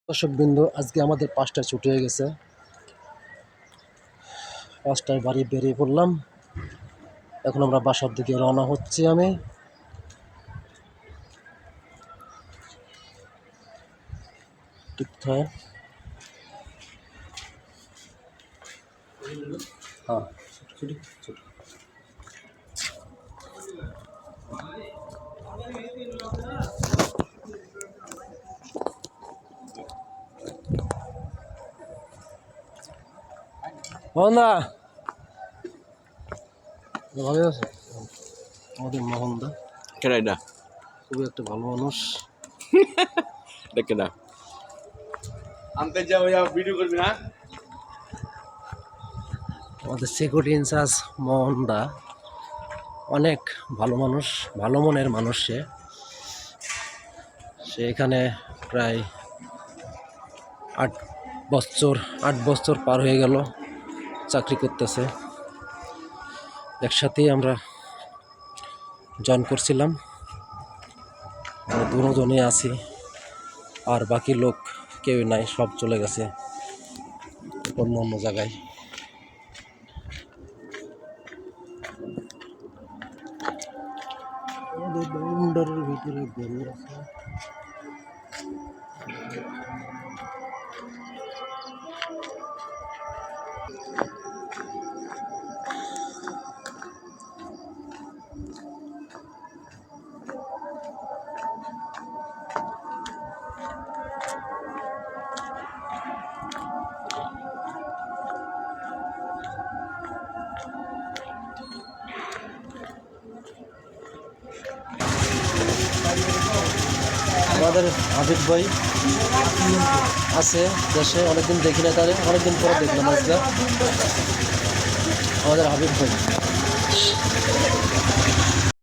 দর্শকবৃন্দ, আজকে আমাদের 5টায় ছুটি হয়ে গেছে। 5টায় বাড়ি বেরিয়ে পড়লাম। এখন আমরা বাসার দিকে রওনা হচ্ছি। আমি ঠিকঠাক হ্যাঁ ছুটি ছুটি মোহনদা ভালো আছে? আমাদের মোহনদা কেডা এটা? খুবই একটা ভালো মানুষ। এটা কেডা? আনতে যাও, ভিডিও করবি না? আমাদের সিকিউরিটি ইনচার্জ মোহনদা অনেক ভালো মানুষ, ভালো মনের মানুষ। সে এখানে প্রায় 8 বছর পার হয়ে গেল চাকরি করতেছে। একসাথেই আমরা জয়েন করছিলাম। আমরা দুজনেই আছি, আর বাকি লোক কেউ নাই, সব চলে গেছে অন্য অন্য জায়গায়। আমাদের বাউন্ডারির ভিতরে গরু আছে। আমাদের হাবিব ভাই আছে দেশে, অনেকদিন দেখি না তারে, অনেকদিন পরে দেখলাম আজকে আমাদের হাবিব ভাই।